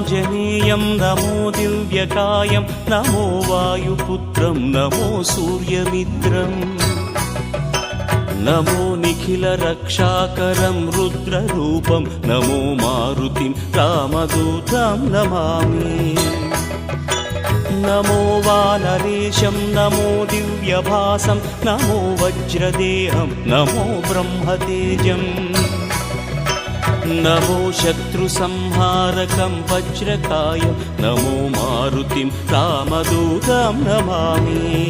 आञ्जनेयं नमो दिव्यकायं नमो वायुपुत्रं नमो सूर्यमित्रम् नमो निखिलरक्षाकरं रुद्ररूपं नमो मारुतिं रामदूतं नमामि नमो वानरेशं नमो दिव्यभासं नमो वज्रदेहं नमो ब्रह्मतेजम् नमो शत्रुसंहारकं वज्रकायं नमो मारुतिं रामदूतं नमामि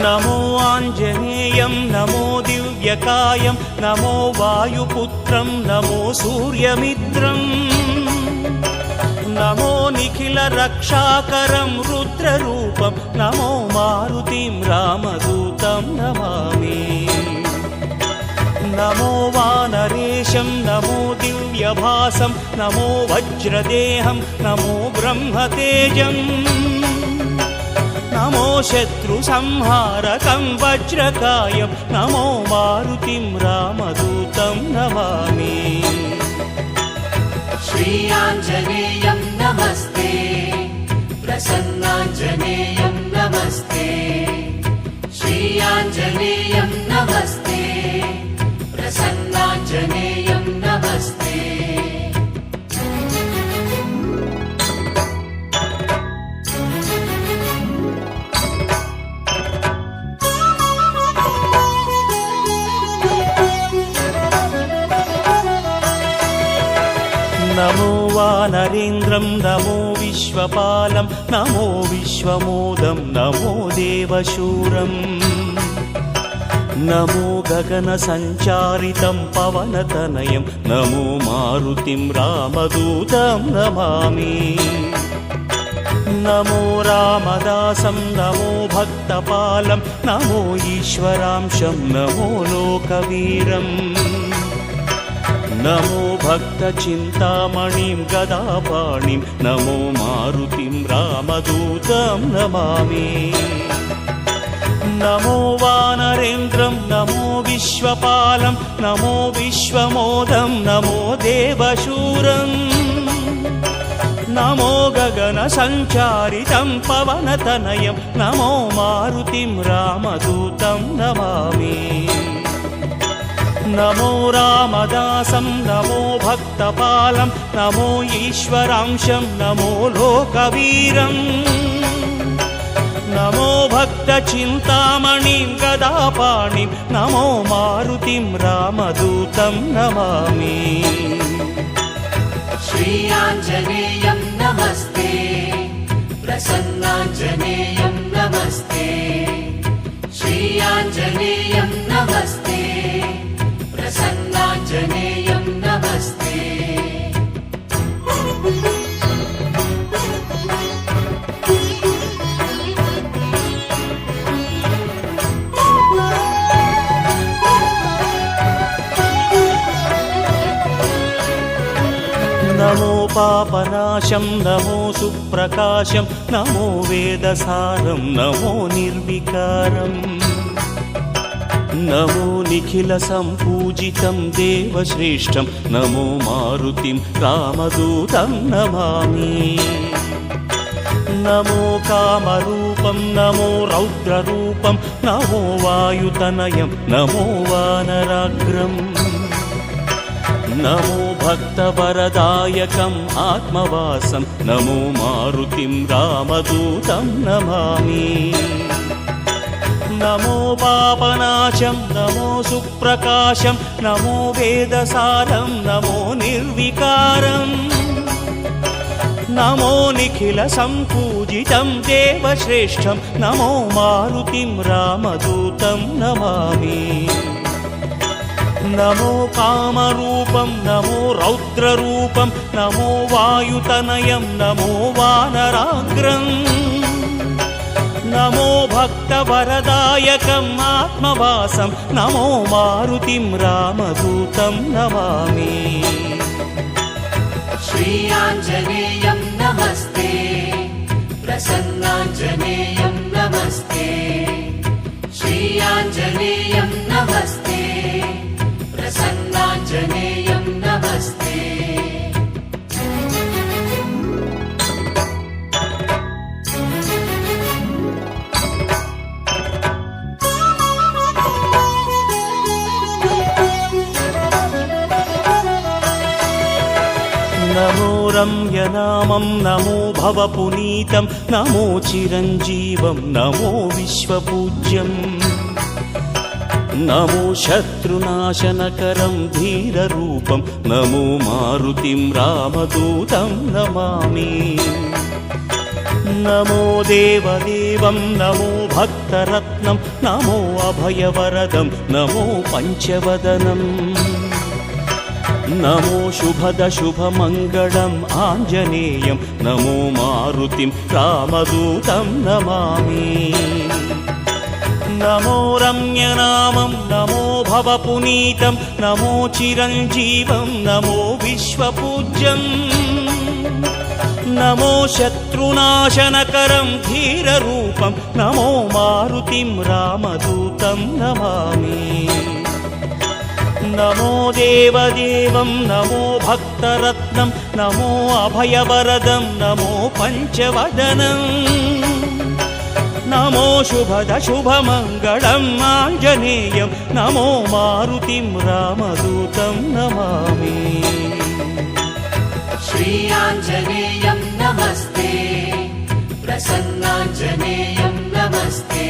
नमो आञ्जनेयं नमो दिव्यकायं नमो वायुपुत्रं नमो सूर्यमित्रम् नमो निखिलरक्षाकरं रुद्ररूपं नमो मारुतिं रामदूतं नमामि नमो वानरेशं नमो दिव्यभासं नमो वज्रदेहं नमो ब्रह्मतेजम् नमो शत्रुसंहारकं वज्रकायं नमो मारुतिं रामदूतं नमामि श्री आञ्जनेयं नमस्ते प्रसन्नाञ्जनेयं नमस्ते श्री आञ्जनेयं नमस्ते प्रसन्नाञ्जनेयं नमस्ते नमो वानरेन्द्रं नमो विश्वपालं नमो विश्वमोदं नमो देवशूरम् नमो गगनसञ्चारितं पवनतनयं नमो मारुतिं रामदूतं नमामि नमो रामदासं नमो भक्तपालं नमो ईश्वरांशं नमो लोकवीरम् नमो भक्तचिन्तामणिं गदापाणिं नमो मारुतिं रामदूतं नमामि नमो वानरेन्द्रं नमो विश्वपालं नमो विश्वमोदं नमो देवशूरम् नमो गगनसञ्चारितं पवनतनयं नमो मारुतिं रामदूतं नमामि नमो रामदासं नमो भक्तपालं नमो ईश्वरांशं नमो लोकवीरम् नमो भक्तचिन्तामणिं गदापाणिं नमो मारुतिं रामदूतं नमामि श्री आञ्जनेयं नमस्ते प्रसन्नाञ्जनेयं नमस्ते श्री आञ्जनेयं नमस्ते प्रसन्नाञ्जनेयं नमस्ते नमो पापनाशं नमो सुप्रकाशं नमो वेदसारं नमो निर्विकारम् नमो निखिलसम्पूजितं देवश्रेष्ठं नमो मारुतिं रामदूतं नमामि नमो कामरूपं नमो रौद्ररूपं नमो वायुतनयं नमो वानराग्रम् नमो भक्तवरदायकम् आत्मवासं नमो मारुतिं रामदूतं नमामि नमो पापनाशं नमो सुप्रकाशं नमो वेदसारं नमो निर्विकारम् नमो निखिलसम्पूजितं देवश्रेष्ठं नमो मारुतिं रामदूतं नमामि नमो कामरूपं नमो रौद्ररूपं नमो वायुतनयं नमो वानराग्रम् नमो भक्तवरदायकम् आत्मवासं नमो मारुतिं रामदूतं नमामि श्री आञ्जनेयं नमस्ते प्रसन्नाञ्जनेयं नमस्ते श्री आञ्जनेयं नमस्ते प्रसन्नाञ्जनेयं नमस्ते रम्यनामं नमो भवपुनीतं नमो चिरञ्जीवं नमो विश्वपूज्यम् नमो शत्रुनाशनकरं धीररूपं नमो मारुतिं रामदूतं नमामि नमो देवदेवं नमो भक्तरत्नं नमो अभयवरदं नमो पञ्चवदनम् नमो शुभदशुभमङ्गलम् आञ्जनेयं नमो मारुतिं रामदूतं नमामि नमो रम्यनामं नमो भवपुनीतं नमो चिरञ्जीवं नमो विश्वपूज्यम् नमो शत्रुनाशनकरं धीररूपं नमो मारुतिं रामदूतं नमामि नमो देवदेवं नमो भक्तरत्नं नमो अभयवरदं नमो पञ्चवदनम् नमो शुभदशुभमङ्गलम् आञ्जनेयं नमो मारुतिं रामदूतं नमामि श्री आञ्जनेयं नमस्ते प्रसन्नाञ्जनेयं नमस्ते